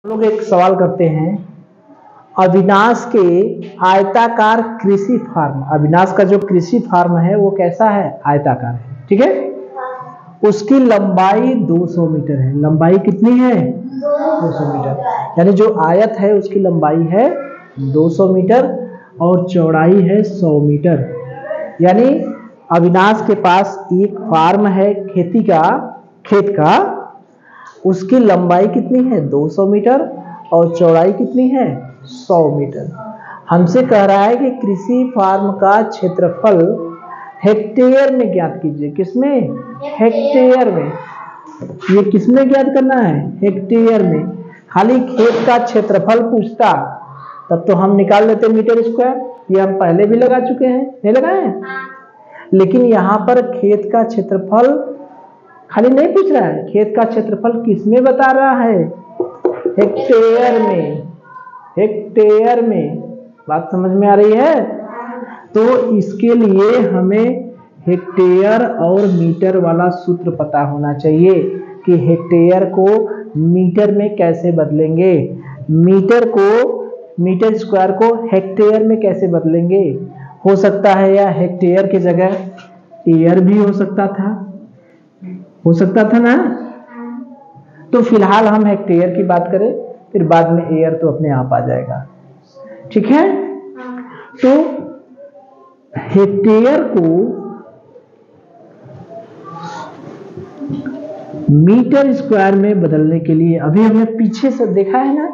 लोग एक सवाल करते हैं, अविनाश के आयताकार कृषि फार्म, अविनाश का जो कृषि फार्म है वो कैसा है? आयताकार है। ठीक है, उसकी लंबाई 200 मीटर है। लंबाई कितनी है? 200 मीटर। यानी जो आयत है उसकी लंबाई है 200 मीटर और चौड़ाई है 100 मीटर। यानी अविनाश के पास एक फार्म है खेती का, खेत का, उसकी लंबाई कितनी है? 200 मीटर और चौड़ाई कितनी है? 100 मीटर। हमसे कह रहा है कि कृषि फार्म का क्षेत्रफल हेक्टेयर में ज्ञात कीजिए। किसमें? हेक्टेयर में। ये किसमें ज्ञात करना है? हेक्टेयर में। खाली खेत का क्षेत्रफल पूछता तब तो हम निकाल लेते मीटर स्क्वायर, ये हम पहले भी लगा चुके हैं, नहीं लगाए हैं? लेकिन यहाँ पर खेत का क्षेत्रफल खाली नहीं पूछ रहा है, खेत का क्षेत्रफल किसमें बता रहा है? हेक्टेयर में। हेक्टेयर में। बात समझ में आ रही है? तो इसके लिए हमें हेक्टेयर और मीटर वाला सूत्र पता होना चाहिए कि हेक्टेयर को मीटर में कैसे बदलेंगे, मीटर स्क्वायर को हेक्टेयर में कैसे बदलेंगे। हो सकता है या हेक्टेयर की जगह एयर भी हो सकता था ना। तो फिलहाल हम हेक्टेयर की बात करें, फिर बाद में एयर तो अपने आप आ जाएगा। ठीक है, तो हेक्टेयर को मीटर स्क्वायर में बदलने के लिए अभी हमने पीछे से देखा है ना,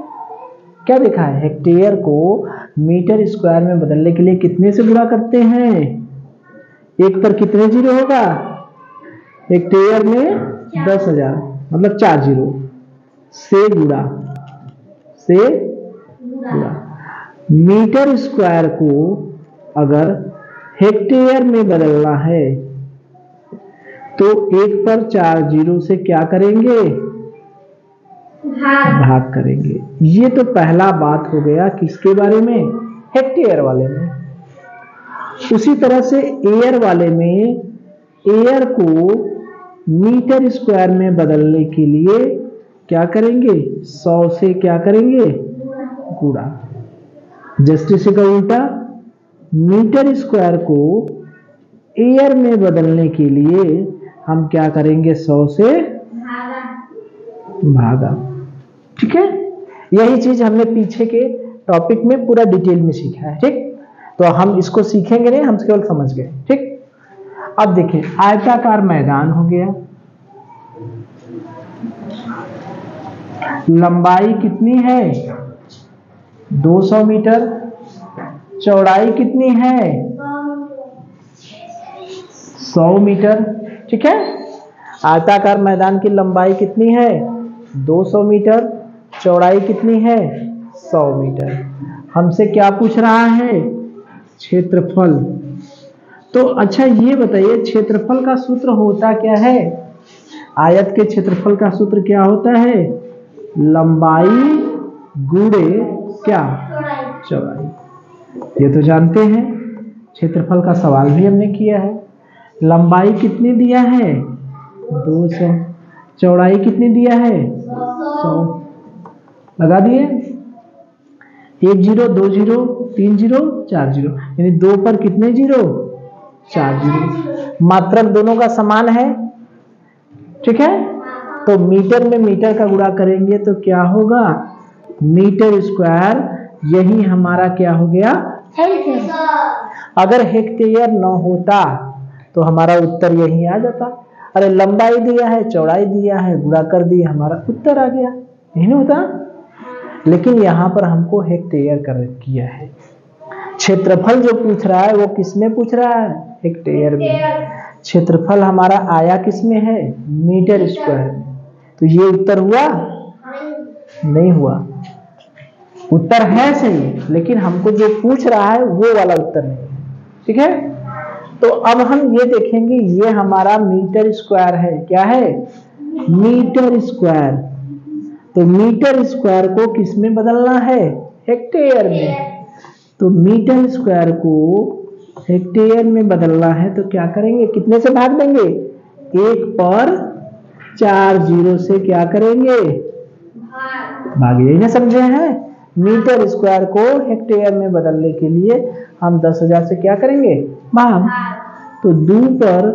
क्या देखा है? हेक्टेयर को मीटर स्क्वायर में बदलने के लिए कितने से गुणा करते हैं? एक पर कितने जीरो होगा? हेक्टेयर में 10,000 मतलब 4 जीरो से गुणा मीटर स्क्वायर को अगर हेक्टेयर में बदलना है तो एक पर 4 जीरो से क्या करेंगे? भाग करेंगे। ये तो पहला बात हो गया किसके बारे में? हेक्टेयर वाले में। उसी तरह से एयर वाले में, एयर को मीटर स्क्वायर में बदलने के लिए क्या करेंगे? 100 से क्या करेंगे? गुणा। जस्टिस का उल्टा, मीटर स्क्वायर को एयर में बदलने के लिए हम क्या करेंगे? 100 से भागा। ठीक है, यही चीज हमने पीछे के टॉपिक में पूरा डिटेल में सीखा है। ठीक, तो हम इसको सीखेंगे नहीं, हम केवल समझ गए। ठीक, अब देखिए आयताकार मैदान हो गया, लंबाई कितनी है? 200 मीटर, चौड़ाई कितनी है? 100 मीटर। ठीक है, आयताकार मैदान की लंबाई कितनी है? 200 मीटर, चौड़ाई कितनी है? 100 मीटर। हमसे क्या पूछ रहा है? क्षेत्रफल। तो अच्छा ये बताइए, क्षेत्रफल का सूत्र होता क्या है? आयत के क्षेत्रफल का सूत्र क्या होता है? लंबाई गुणे क्या? चौड़ाई। ये तो जानते हैं, क्षेत्रफल का सवाल भी हमने किया है। लंबाई कितनी दिया है? 200। चौड़ाई कितनी दिया है? 100। लगा दिए। 1 जीरो, 2 जीरो, 3 जीरो, 4 जीरो, यानी 2 पर कितने जीरो? 4 जीरो। मात्रक दोनों का समान है। ठीक है, तो मीटर में मीटर का गुणा करेंगे तो क्या होगा? Metre square. यही हमारा क्या हो गया? अगर हेक्टेयर न होता तो हमारा उत्तर यही आ जाता। अरे लंबाई दिया है, चौड़ाई दिया है, गुणा कर दिया, हमारा उत्तर आ गया। नहीं होता, लेकिन यहाँ पर हमको हेक्टेयर कर किया है। क्षेत्रफल जो पूछ रहा है वो किसमें पूछ रहा है? हेक्टेयर में। क्षेत्रफल हमारा आया किसमें है? मीटर स्क्वायर में। तो ये उत्तर हुआ? नहीं हुआ। उत्तर है सही, लेकिन हमको जो पूछ रहा है वो वाला उत्तर नहीं है। ठीक है, तो अब हम ये देखेंगे, ये हमारा मीटर स्क्वायर है। क्या है? Metre square. तो मीटर स्क्वायर को किस में बदलना है? हेक्टेयर में। तो मीटर स्क्वायर को हेक्टेयर में बदलना है तो क्या करेंगे? कितने से भाग देंगे? 1 पर 4 जीरो से क्या करेंगे? भाग, यही ना समझे हैं। मीटर स्क्वायर को हेक्टेयर में बदलने के लिए हम 10,000 से क्या करेंगे, भाग। तो 2 पर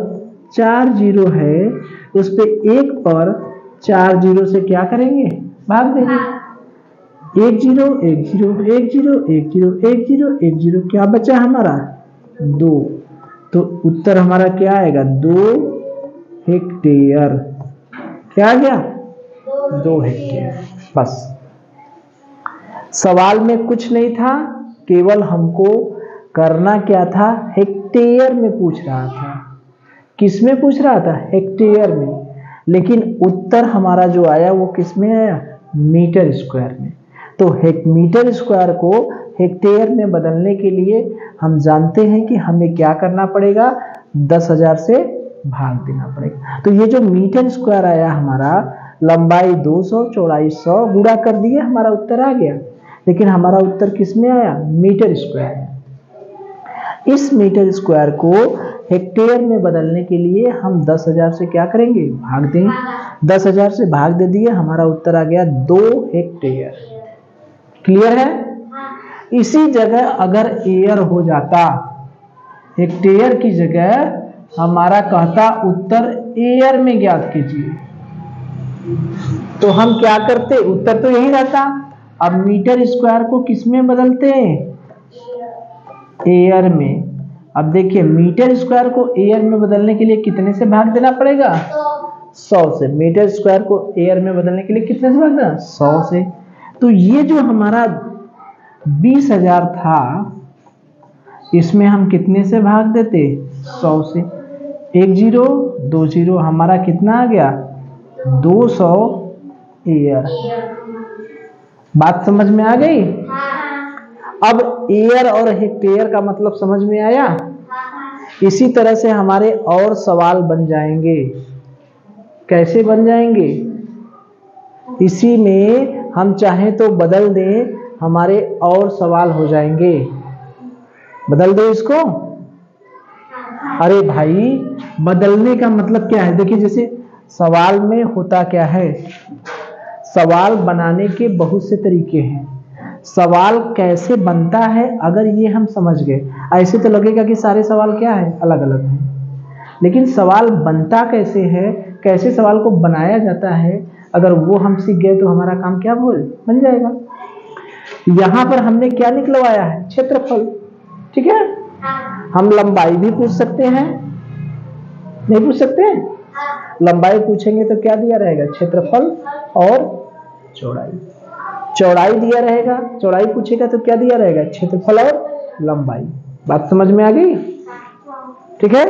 4 जीरो है, उस पे 1 पर 4 जीरो से क्या करेंगे, भाग देंगे। 1 zero 1 zero 1 zero 1 zero 1 zero 1 zero, क्या बचा हमारा 2। तो उत्तर हमारा क्या आएगा, 2 हेक्टेयर। क्या आ गया, 2 हेक्टेयर। बस, सवाल में कुछ नहीं था, केवल हमको करना क्या था, हेक्टेयर में पूछ रहा था। किस में पूछ रहा था, हेक्टेयर में। लेकिन उत्तर हमारा जो आया वो किस में आया, मीटर स्क्वायर में। तो मीटर स्क्वायर को हेक्टेयर में बदलने के लिए हम जानते हैं कि हमें क्या करना पड़ेगा, 10,000 से भाग देना पड़ेगा। तो ये जो मीटर स्क्वायर आया हमारा, लंबाई 200 चौड़ाई 100 गुणा कर दिए, हमारा उत्तर आ गया। लेकिन हमारा उत्तर किस में आया, मीटर स्क्वायर में। इस मीटर स्क्वायर को हेक्टेयर में बदलने के लिए हम 10,000 से क्या करेंगे, भाग दें। 10,000 से भाग दे दिए, हमारा उत्तर आ गया 2 हेक्टेयर। क्लियर है। इसी जगह अगर एयर हो जाता, हेक्टेयर की जगह हमारा कहता उत्तर एयर में ज्ञात कीजिए, तो हम क्या करते, उत्तर तो यही रहता। अब मीटर स्क्वायर को किस में बदलते हैं, एयर में। अब देखिए मीटर स्क्वायर को एयर में बदलने के लिए कितने से भाग देना पड़ेगा, 100 से। मीटर स्क्वायर को एयर में बदलने के लिए कितने से भाग देना, 100 से। तो ये जो हमारा 20,000 था, इसमें हम कितने से भाग देते, 100 से। 1 जीरो 2 जीरो, हमारा कितना आ गया, 200 एयर। बात समझ में आ गई। अब एयर और हेक्टेयर का मतलब समझ में आया। इसी तरह से हमारे और सवाल बन जाएंगे। कैसे बन जाएंगे, इसी में हम चाहें तो बदल दें, हमारे और सवाल हो जाएंगे। बदल दो इसको। अरे भाई, बदलने का मतलब क्या है, देखिए जैसे सवाल में होता क्या है, सवाल बनाने के बहुत से तरीके हैं। सवाल कैसे बनता है अगर ये हम समझ गए, ऐसे तो लगेगा कि सारे सवाल क्या है, अलग अलग हैं। लेकिन सवाल बनता कैसे है, कैसे सवाल को बनाया जाता है, अगर वो हम सीख गए तो हमारा काम क्या बन जाएगा। यहां पर हमने क्या निकलवाया है, क्षेत्रफल। ठीक है, हम लंबाई भी पूछ सकते हैं, नहीं पूछ सकते हैं? लंबाई पूछेंगे तो क्या दिया रहेगा, क्षेत्रफल और चौड़ाई। चौड़ाई दिया रहेगा, चौड़ाई पूछेगा तो क्या दिया रहेगा, क्षेत्रफल और लंबाई। बात समझ में आ गई। ठीक है।